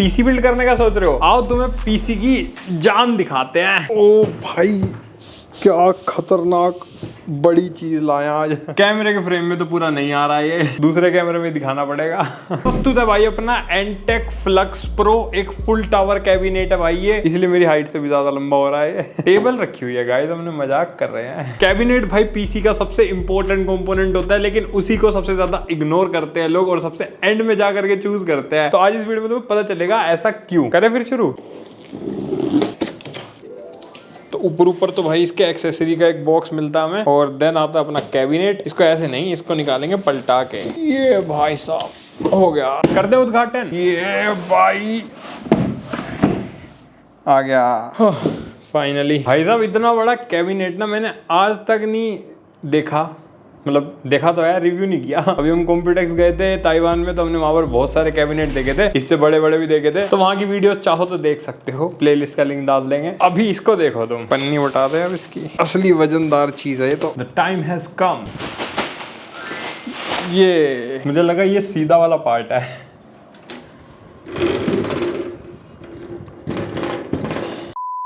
PC build करने का सोच रहे हो? आओ तुम्हें पीसी की जान दिखाते हैं। ओ भाई क्या खतरनाक बड़ी चीज लाया आज। कैमरे के फ्रेम में तो पूरा नहीं आ रहा है, ये दूसरे कैमरे में दिखाना पड़ेगा। प्रस्तुत है भाई अपना एंटेक फ्लक्स प्रो, एक फुल टावर कैबिनेट है भाई ये, इसलिए मेरी हाइट से भी ज्यादा लंबा हो रहा है। टेबल रखी हुई है गाइस, हमने मजाक कर रहे हैं। कैबिनेट भाई पीसी का सबसे इंपॉर्टेंट कंपोनेंट होता है, लेकिन उसी को सबसे ज्यादा इग्नोर करते हैं लोग और सबसे एंड में जाकर के चूज करते हैं। तो आज इस वीडियो में तुम्हें पता चलेगा ऐसा क्यों। करें फिर शुरू। तो ऊपर तो भाई इसके एक्सेसरी का एक बॉक्स मिलता है हमें, और देन आता है अपना कैबिनेट। इसको ऐसे नहीं, इसको निकालेंगे पलटा के। ये भाई साहब हो गया, कर दे उद्घाटन। ये भाई आ गया फाइनली। भाई साहब इतना बड़ा कैबिनेट ना मैंने आज तक नहीं देखा, मतलब देखा तो है, रिव्यू नहीं किया। अभी हम कॉम्प्यूटेक्स गए थे ताइवान में, तो हमने वहां पर बहुत सारे कैबिनेट देखे थे, इससे बड़े बड़े भी देखे थे। तो वहां की वीडियोस चाहो तो देख सकते हो, प्लेलिस्ट का लिंक डाल देंगे। अभी इसको देखो तुम, पन्नी उठा दे अब इसकी, असली वजनदार चीज है ये तो। The time has come. ये मुझे लगा ये सीधा वाला पार्ट है।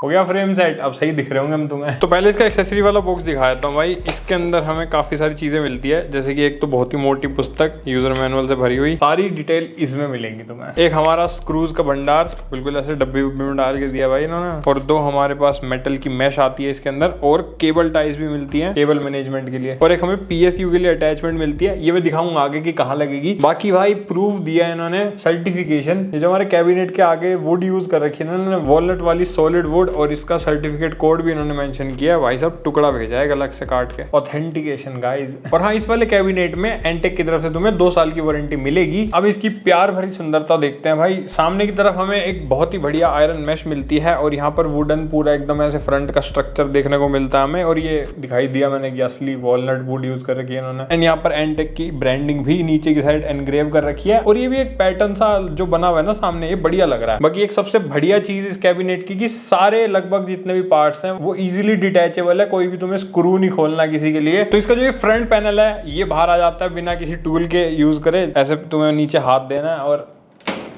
हो गया फ्रेम सेट, अब सही दिख रहे होंगे हम तुम्हें। तो पहले इसका एक्सेसरी वाला बॉक्स दिखाया था भाई। इसके अंदर हमें काफी सारी चीजें मिलती है, जैसे कि एक तो बहुत ही मोटी पुस्तक यूजर मैनुअल से भरी हुई, सारी डिटेल इसमें मिलेंगी तुम्हें। एक हमारा स्क्रूज का भंडार, बिल्कुल ऐसे डब्बे में डाल के दिया भाई इन्होंने। और दो हमारे पास मेटल की मैश आती है इसके अंदर, और केबल टाइज भी मिलती है केबल मैनेजमेंट के लिए। और एक हमें पीएसयू के लिए अटैचमेंट मिलती है, ये मैं दिखाऊंगा आगे की कहाँ लगेगी। बाकी भाई प्रूफ दिया है इन्होंने, सर्टिफिकेशन। ये जो हमारे कैबिनेट के आगे वुड यूज कर रखी है इन्होंने, वॉलनट वाली सॉलिड वुड, और इसका सर्टिफिकेट कोड भी इन्होंने मेंशन किया है। भाई साहब टुकड़ा भेजा है अलग से काट के, ऑथेंटिकेशन गाइस। और हाँ, इस वाले कैबिनेट में एंटेक की तरफ से तुम्हें 2 साल की वारंटी मिलेगी। अब इसकी प्यार भरी सुंदरता देखते हैं भाई। सामने की तरफ हमें एक बहुत ही बढ़िया आयरन मैश मिलती है, और यहाँ पर वुडन पूरा एकदम ऐसे फ्रंट का स्ट्रक्चर देखने को मिलता है हमें। और ये दिखाई दिया मैंने कि असली वॉलनट वुड यूज कर रखी है इन्होंने। एंड यहाँ पर एंटेक की ब्रांडिंग भी नीचे की साइड एनग्रेव कर रखी है, और ये भी एक पैटर्न सा जो बना हुआ है ना सामने, ये बढ़िया लग रहा है। बाकी एक सबसे बढ़िया चीज इस कैबिनेट की कि सारे लगभग जितने भी पार्ट्स हैं वो इजीली डिटैचेबल है, कोई भी तुम्हें स्क्रू नहीं खोलना किसी के लिए। तो इसका जो ये फ्रंट पैनल है ये बाहर आ जाता है बिना किसी टूल के यूज करे। ऐसे तुम्हें नीचे हाथ देना है और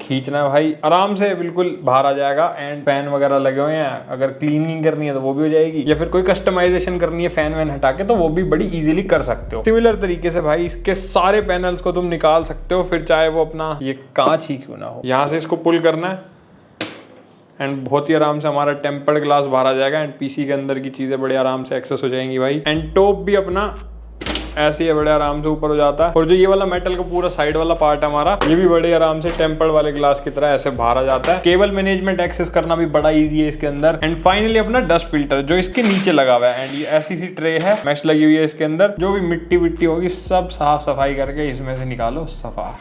खींचना है भाई, आराम से बिल्कुल बाहर आ जाएगा। एंड फैन वगैरह लगे हुए हैं, अगर क्लीनिंग करनी है तो वो भी हो जाएगी, या फिर कोई कस्टमाइजेशन करनी है फैन वैन हटा के, तो वो भी बड़ी इजीली कर सकते हो। सिमिलर तरीके से भाई इसके सारे पैनल्स को तुम निकाल सकते हो, फिर चाहे वो अपना ये कांच ही क्यों ना हो। यहाँ से इसको पुल करना है एंड बहुत ही आराम से हमारा टेम्पर्ड ग्लास बाहर आ जाएगा, एंड पीसी के अंदर की चीजें बड़े आराम से एक्सेस हो जाएंगी भाई। एंड टॉप भी अपना ऐसे ही बड़े आराम से ऊपर हो जाता है। और जो ये वाला मेटल का पूरा साइड वाला पार्ट है हमारा, ये भी बड़े आराम से टेम्पर्ड वाले ग्लास की तरह ऐसे बाहर आ जाता है। केबल मैनेजमेंट एक्सेस करना भी बड़ा इजी है इसके अंदर। एंड फाइनली अपना डस्ट फिल्टर जो इसके नीचे लगा हुआ है, एंड ये ऐसी सी ट्रे है, मैश लगी हुई है इसके अंदर। जो भी मिट्टी विट्टी होगी सब साफ सफाई करके इसमें से निकालो, सफा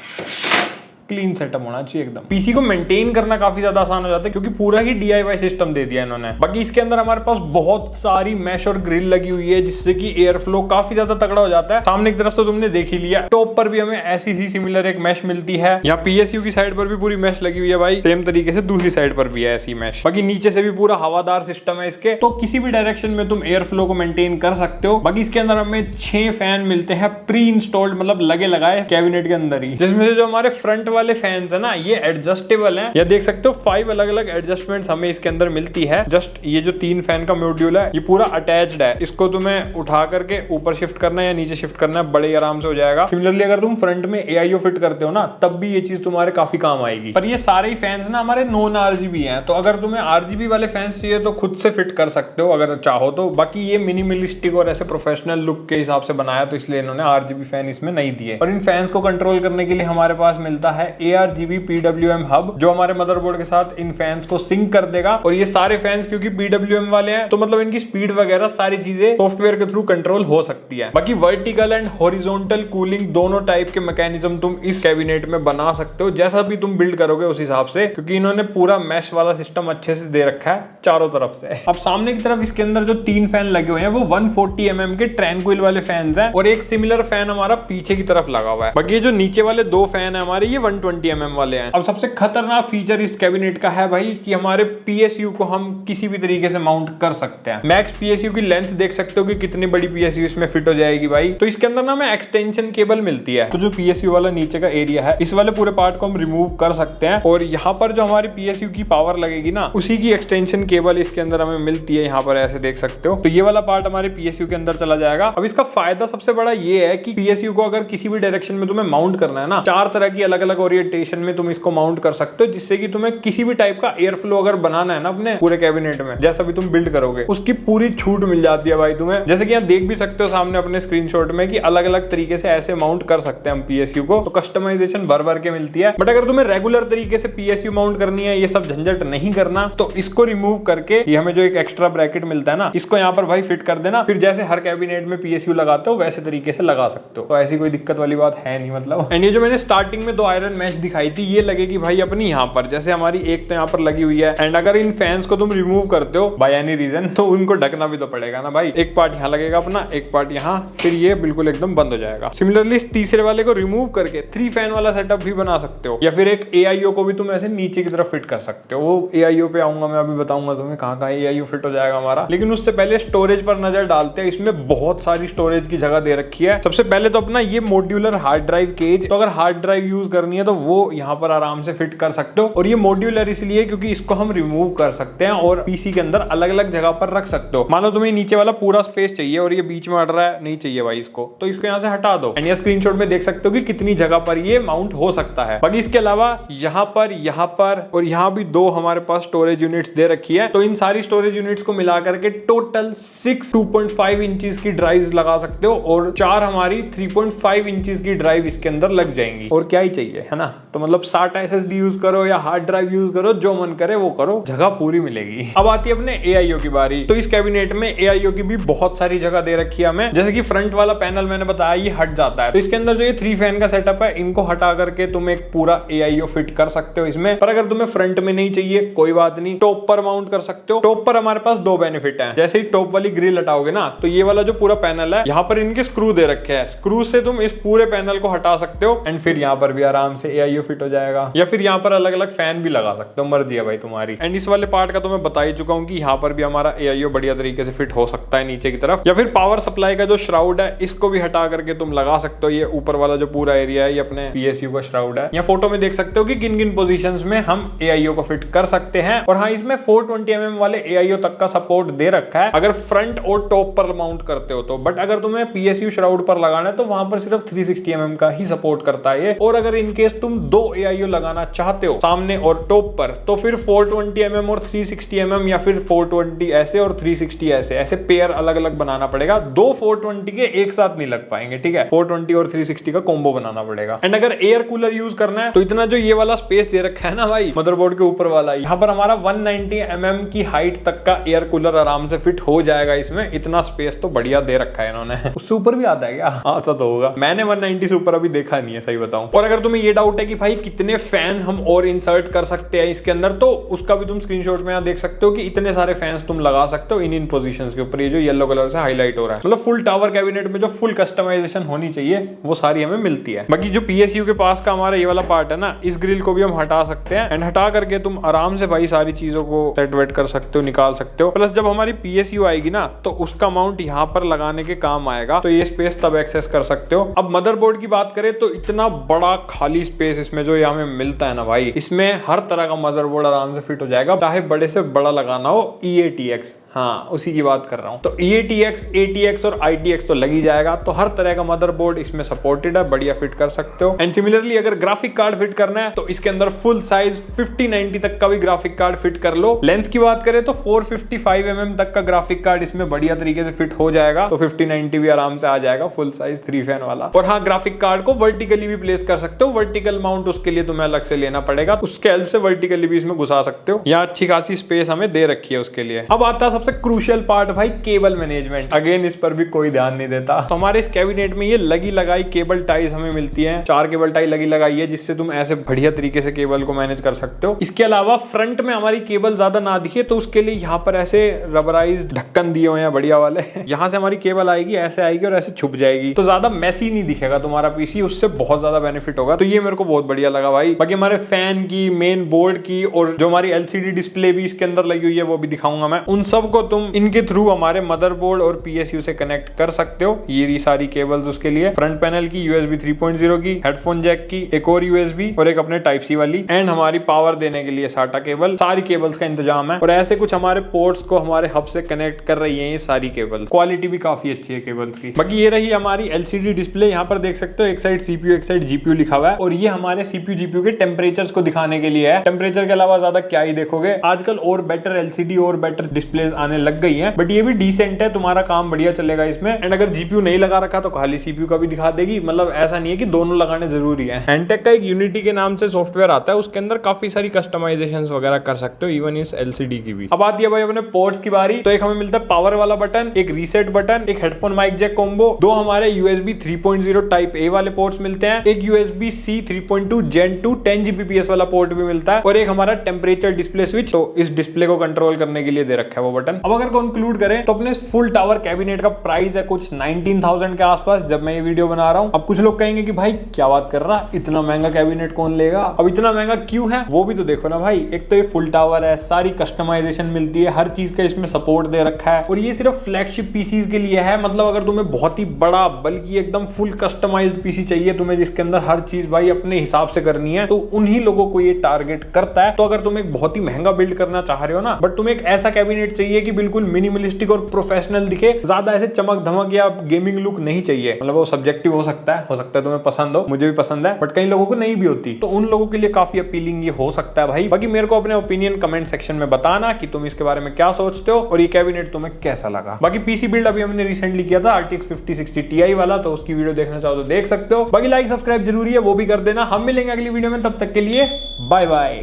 क्लीन सेटअप होना चाहिए एकदम। पीसी को मेंटेन करना काफी ज्यादा आसान हो जाता है, क्योंकि पूरा ही DIY सिस्टम दे दिया इन्होंने। बाकी इसके अंदर हमारे पास बहुत सारी मैश और ग्रिल लगी हुई है, जिससे कि एयर फ्लो काफी ज्यादा तगड़ा हो जाता है। सामने की तरफ तो तुमने देख ही लिया, टॉप पर भी हमें ऐसी सी सिमिलर एक मैश मिलती है। यहाँ PSU की साइड पर भी पूरी मैश लगी हुई है भाई, सेम तरीके से दूसरी साइड पर भी है ऐसी मैश। बाकी नीचे से भी पूरा हवादार सिस्टम है इसके, तो किसी भी डायरेक्शन में तुम एयर फ्लो को मेंटेन कर सकते हो। बाकी इसके अंदर हमें 6 फैन मिलते हैं प्री इंस्टॉल्ड, मतलब लगे लगाए कैबिनेट के अंदर ही, जिसमें से जो हमारे फ्रंट वाले फैंस है ना ये एडजस्टेबल हैं। या देख सकते हो 5 अलग अलग एडजस्टमेंट्स हमें इसके अंदर मिलती है। जस्ट ये जो 3 फैन का मॉड्यूल है ये पूरा अटैच्ड है, इसको तुम्हें उठा करके ऊपर शिफ्ट करना है या नीचे शिफ्ट करना है, बड़े आराम से हो जाएगा। सिमिलरली अगर तुम फ्रंट में AIO फिट करते हो ना, तब भी ये चीज तुम्हारे काफी काम आएगी। पर ये सारे ही फैंस ना हमारे नॉन RGB हैं, तो अगर तुम्हें RGB वाले फैंस चाहिए तो खुद से फिट कर सकते हो अगर चाहो तो। बाकी ये मिनिमलिस्टिक और ऐसे प्रोफेशनल लुक के हिसाब से बनाया, तो इसलिए इन्होंने RGB फैन इसमें नहीं दिए। और इन फैंस को कंट्रोल करने के लिए हमारे पास मिलता है ARGB PWM हब, जो हमारे मदरबोर्ड के साथ इन फैंस को सिंक कर देगा। और ये सारे फैंस क्योंकि PWM वाले हैं, तो मतलब इनकी स्पीड वगैरह सारी चीजें सॉफ्टवेयर के थ्रू कंट्रोल हो सकती है। बाकी वर्टिकल एंड हॉरिजॉन्टल कूलिंग दोनों टाइप के मैकेनिज्म तुम इस कैबिनेट में बना सकते हो, जैसा भी तुम बिल्ड करोगे उस हिसाब से, क्योंकि इन्होंने पूरा मैश वाला सिस्टम अच्छे से दे रखा है चारों तरफ से। अब सामने की तरफ इसके अंदर जो 3 फैन लगे हुए हैं वो 140 mm के ट्रैंक्विल वाले फैंस हैं, और एक सिमिलर फैन हमारा पीछे की तरफ लगा हुआ है। बाकी जो नीचे वाले 2 फैन है हमारे, ये 120 वाले हैं। अब सबसे खतरनाक फीचर इस कैबिनेट का है भाई कि हमारे PSU को हम किसी भी तरीके से माउंट कर सकते हैं। मैक्स PSU की लेंथ देख सकते हो कि कितनी बड़ी PSU इसमें फिट हो जाएगी भाई। तो इसके अंदर ना हमें एक्सटेंशन केबल मिलती है, तो जो PSU वाला नीचे का एरिया है इस वाले पूरे पार्ट को हम रिमूव कर सकते हैं और यहाँ पर जो हमारी PSU की पावर लगेगी ना उसी की एक्सटेंशन केबल इसके अंदर हमें मिलती है। यहाँ पर ऐसे देख सकते हो, तो ये वाला पार्ट हमारे PSU के अंदर चला जाएगा। अब इसका फायदा सबसे बड़ा ये है कि PSU को अगर किसी भी डायरेक्शन में तुम्हें माउंट करना है ना, 4 तरह की अलग अलग ओरिएंटेशन में तुम इसको माउंट कर सकते हो, जिससे कि तुम्हें किसी भी टाइप का एयर फ्लो अगर बनाना है ना अपने पूरे कैबिनेट में, जैसा भी तुम बिल्ड करोगे उसकी पूरी छूट मिल जाती है भाई तुम्हें। जैसे कि यहाँ देख भी सकते हो सामने अपने स्क्रीनशॉट में कि अलग अलग तरीके से ऐसे माउंट कर सकते हैं हम PSU को, तो कस्टमाइजेशन भर भर के मिलती है। बट अगर तुम्हें रेगुलर तरीके से PSU माउंट करनी है, ये सब झंझट नहीं करना, तो इसको रिमूव करके ये हमें जो एक एक्स्ट्रा ब्रैकेट मिलता है ना, इसको यहाँ पर भाई फिट कर देना। फिर जैसे हर कैबिनेट में PSU लगाते हो वैसे तरीके से लगा सकते हो, तो ऐसी कोई दिक्कत वाली बात है नहीं मतलब। एंड ये जो मैंने स्टार्टिंग में 2 आयरन मैश दिखाई थी, ये लगेगी भाई अपनी यहाँ पर, जैसे हमारी एक तो यहाँ पर लगी हुई है। एंड अगर इन फैंस को तुम रिमूव करते हो बाय एनी रीजन, तो उनको ढकना भी तो पड़ेगा ना भाई। एक पार्ट यहाँ लगेगा अपना, एक पार्ट यहाँ, फिर ये बिल्कुल एकदम बंद हो जाएगा। सिमिलरली इस तीसरे वाले को रिमूव करके 3 फैन वाला सेटअप भी बना सकते हो, या फिर एक AIO को भी तुम ऐसे नीचे की तरफ फिट कर सकते हो। वो AIO पे आऊंगा मैं, अभी बताऊंगा तुम्हें कहाँ कहाँ AIO फिट हो जाएगा हमारा। लेकिन उससे पहले स्टोरेज पर नजर डालते हैं। इसमें बहुत सारी स्टोरेज की जगह दे रखी है। सबसे पहले तो अपना ये मॉड्यूलर हार्ड ड्राइव केज, तो अगर हार्ड ड्राइव यूज करनी है तो वो यहाँ पर आराम से फिट कर सकते हो। और ये मॉड्यूलर इसलिए क्योंकि इसको हम रिमूव कर सकते हैं और PC के अंदर अलग अलग जगह पर रख सकते हो। मान लो तुम्हें नीचे वाला पूरा स्पेस चाहिए और ये बीच में अड़ रहा है, नहीं चाहिए भाई इसको, तो इसको यहाँ से हटा दो। एंड ये स्क्रीनशॉट में देख सकते हो कि कितनी जगह पर ये माउंट हो सकता है। बाकी इसके अलावा यहाँ पर और यहाँ भी 2 हमारे पास स्टोरेज यूनिट्स दे रखी है। तो इन सारी स्टोरेज यूनिट्स को मिला करके टोटल 6 2.5 इंचेस की ड्राइव्स लगा सकते हो और 4 हमारी 3.5 इंचेस की ड्राइव इसके अंदर लग जाएंगी। और क्या ही चाहिए, है ना। तो मतलब SATA SSD यूज करो या हार्ड ड्राइव यूज करो, जो मन करे वो करो, जगह पूरी मिलेगी। अब आती है अपने AIO की बारी। तो इस कैबिनेट में AIO की भी बहुत सारी जगह दे रखी है हमें। जैसे कि फ्रंट वाला पैनल मैंने बताया ये हट जाता है, तो इसके अंदर जो ये 3 फैन का सेटअप है, इनको हटा करके तुम एक पूरा AIO फिट कर सकते हो इसमें। पर अगर तुम्हें फ्रंट में नहीं चाहिए कोई बात नहीं, टॉप पर माउंट कर सकते हो। टॉप पर हमारे पास 2 बेनिफिट है। जैसे ही टॉप वाली ग्रिल हटाओगे ना, तो ये वाला जो पूरा पैनल है यहाँ पर इनके स्क्रू दे रखे हैं, स्क्रू से तुम इस पूरे पैनल को हटा सकते हो। एंड फिर यहाँ पर भी आराम से AIO फिट हो जाएगा, या फिर यहाँ पर अलग अलग फैन भी लगा सकते हो, मर्जी है भाई तुम्हारी। एंड इस वाले पार्ट का तो मैं बता ही चुका हूँ कि यहाँ पर भी हमारा AIO बढ़िया तरीके से फिट हो सकता है नीचे की तरफ। या फिर पावर सप्लाई का जो श्राउड है इसको भी हटा करके तुम लगा सकते हो। ये ऊपर वाला जो पूरा एरिया है ये अपने PSU का श्राउड है। यहाँ फोटो में देख सकते हो कि किन किन पोजीशंस में हम AIO को फिट कर सकते हैं। और हाँ, इसमें 420mm वाले AIO तक का सपोर्ट दे रखा है अगर फ्रंट और टॉप पर माउंट करते हो तो। बट अगर तुम्हें PSU श्राउड पर लगाना है तो वहां पर सिर्फ 360mm का ही सपोर्ट करता है ये। और अगर इनकेस तुम 2 AIO लगाना चाहते हो सामने और टॉप पर, तो फिर 420mm और 360mm, या फिर 420 ऐसे और 360 ऐसे पेयर अलग अलग बनाना पड़ेगा। 2 420 के एक साथ नहीं लग पाएंगे, ठीक है। 420 और 360 का कॉम्बो बनाना पड़ेगा। एंड अगर एयर कूलर यूज करना है तो इतना जो ये वाला स्पेस दे रखा है ना भाई मदरबोर्ड के ऊपर वाला, यहाँ पर हमारा 190mm की हाइट तक का एयर कूलर आराम से फिट हो जाएगा इसमें। इतना स्पेस तो बढ़िया दे रखा है इन्होंने। उससे ऊपर भी आता है क्या? आता तो होगा, मैंने 190 से ऊपर अभी देखा नहीं है, सही बताऊं। और अगर तुम्हें ये डाउट है कि भाई कितने फैन हम और इंसर्ट कर सकते हैं इसके अंदर, तो उसका भी तुम स्क्रीनशॉट में यहाँ देख सकते हो कि इतने सारे फैंस तुम लगा सकते हो इन पोजीशंस के ऊपर। ये जो येलो कलर से हाईलाइट हो रहा है, मतलब फुल टावर कैबिनेट में जो फुल कस्टमाइजेशन होनी चाहिए वो सारी हमें मिलती है। बाकी जो PSU के पास का हमारा ये वाला पार्ट है ना, इस ग्रिल को भी हम हटा सकते हैं। एंड हटा करके तुम आराम से भाई सारी चीजों को सेट वेट कर सकते हो, निकाल सकते हो। प्लस जब हमारी PSU आएगी ना, तो उसका माउंट यहाँ पर लगाने के काम आएगा, तो ये स्पेस तब एक्सेस कर सकते हो। अब मदरबोर्ड की बात करें तो इतना बड़ा खाली स्पेस इसमें जो हमें मिलता है ना भाई, इसमें हर तरह का मदरबोर्ड आराम से फिट हो जाएगा। चाहे बड़े से बड़ा लगाना हो, EATX, हाँ उसी की बात कर रहा हूं। तो EATX, ATX और ITX तो लगी जाएगा। तो हर तरह का मदरबोर्ड इसमें सपोर्टेड है, बढ़िया फिट कर सकते हो। एंड सिमिलरली अगर ग्राफिक कार्ड फिट करना है तो इसके अंदर फुल साइज 5090 तक का भी ग्राफिक कार्ड फिट कर लो। लेंथ की बात करें तो 455mm तक का ग्राफिक कार्ड इसमें बढ़िया तरीके से फिट हो जाएगा। तो 5090 भी आराम से आ जाएगा, फुल साइज 3 फैन वाला। और हाँ, ग्राफिक कार्ड को वर्टिकली भी प्लेस कर सकते हो। वर्टिकल माउंट उसके लिए तुम्हें अलग से लेना पड़ेगा, उसके हेल्प से वर्टिकली भी इसमें घुसा सकते हो। यहाँ अच्छी खासी स्पेस हमें दे रखी है उसके लिए। अब आता है सबसे क्रूशियल पार्ट भाई केबल मैनेजमेंट। अगेन इस पर भी कोई ध्यान नहीं देता। तो हमारे इस कैबिनेट में ये लगी लगाई केबल टाइज हमें मिलती है। 4 केबल टाई लगी लगाई है जिससे तुम ऐसे बढ़िया तरीके से केबल को मैनेज कर सकते हो। इसके अलावा फ्रंट में हमारी केबल ज्यादा ना दिखे तो उसके लिए यहाँ पर ऐसे रबराइज्ड ढक्कन दिए हुए हैं बढ़िया वाले। यहाँ से हमारी केबल आएगी, ऐसे आएगी और ऐसे छुप जाएगी, तो ज्यादा मैसी नहीं दिखेगा तुम्हारा पीसी, उससे बहुत ज्यादा बेनिफिट होगा। तो ये मेरे को बहुत बढ़िया लगा भाई। बाकी हमारे फैन की, मेन बोर्ड की और जो हमारी एलसीडी डिस्प्ले भी इसके अंदर लगी हुई है वो भी दिखाऊंगा मैं। उन सब को तुम इनके थ्रू हमारे मदरबोर्ड और पीएसयू से कनेक्ट कर सकते हो। ये सारी केबल्स उसके लिए, फ्रंट पैनल की USB 3.0 की, हेडफोन जैक की, एक और USB और एक अपने टाइप सी वाली, एंड हमारी पावर देने के लिए SATA केबल। सारी केबल्स का इंतजाम है और ऐसे कुछ हमारे पोर्ट्स को हमारे हब से कनेक्ट कर रही है ये सारी केबल्स। क्वालिटी भी काफी अच्छी है केबल्स की। बाकी ये रही हमारी LCD डिस्प्ले। यहाँ पर देख सकते हो एक साइड CPU एक साइड GPU लिखा हुआ है और ये हमारे CPU GPU के टेम्परेचर्स को दिखाने के लिए है। टेम्परेचर के अलावा ज्यादा क्या ही देखोगे, आजकल और बेटर LCD और बेटर डिस्प्लेस आने लग गई हैं, बट ये भी डिसेंट है, तुम्हारा काम बढ़िया चलेगा इसमें। एंड अगर GPU नहीं लगा रखा तो खाली CPU का भी दिखा देगी। मतलब ऐसा नहीं है कि दोनों लगाने जरूरी है। हैंडटेक का एक यूनिटी के नाम से सॉफ्टवेयर आता है, उसके अंदर काफी सारी कस्टमाइजेशंस वगैरह कर सकते हो, इवन इस LCD की भी। अब आती है भाई अपने पोर्ट्स की बारी। तो एक हमें मिलता है पावर वाला बटन, एक रीसेट बटन, एक हेडफोन माइक जैक कॉम्बो, 2 हमारे USB 3.0 टाइप A वाले पोर्ट्स मिलते हैं, एक USB-C 3.2 Gen 2 10 Gbps वाला पोर्ट भी मिलता है और एक हमारा टेम्परेचर डिस्प्ले स्विच। तो इस डिस्प्ले को कंट्रोल करने के लिए दे रखा है वो बटन। अब अगर कंक्लूड करें तो अपने फुल टावर कैबिनेट का प्राइस है कुछ 19,000 के आसपास जब मैं ये वीडियो बना रहा हूं। अब कुछ लोग कहेंगे कि भाई क्या बात कर रहा, इतना महंगा कैबिनेट कौन लेगा। अब इतना महंगा क्यों है वो भी तो देखो ना भाई। एक तो ये फुल टावर है, सारी कस्टमाइजेशन मिलती है, हर चीज का इसमें सपोर्ट दे रखा है और ये सिर्फ फ्लैगशिप पीसीज के लिए है। मतलब अगर तुम्हें बहुत ही बड़ा बल्कि एकदम फुल कस्टमाइज्ड पीसी चाहिए तुम्हें, जिसके अंदर हर चीज भाई अपने हिसाब से करनी है, तो उन्हीं लोगों को ये टारगेट करता है। तो अगर तुम एक बहुत ही महंगा बिल्ड करना चाह रहे हो ना, बट तुम्हें एक ऐसा कैबिनेट चाहिए कि बिल्कुल मिनिमलिस्टिक और प्रोफेशनल दिखे, ज्यादा ऐसे चमक धमक या गेमिंग लुक नहीं चाहिए। मतलब वो सब्जेक्टिव हो सकता है तुम्हें पसंद हो, मुझे भी पसंद है, बट कई लोगों को नहीं भी होती, तो उन लोगों के लिए काफी अपीलिंग ये हो सकता है भाई। बाकी मेरे को अपने ओपिनियन कमेंट सेक्शन में बताना कि तुम इसके बारे में क्या सोचते हो और ये कैबिनेट तुम्हें कैसा लगा। बाकी पीसी बिल्ड अभी हमने रिसेंटली किया था RTX 5060 Ti वाला, तो उसकी वीडियो देखना चाहो तो देख सकते हो। बाकी लाइक सब्सक्राइब जरूरी है, वो भी कर देना। हम मिलेंगे अगली वीडियो में, तब तक के लिए बाय बाय।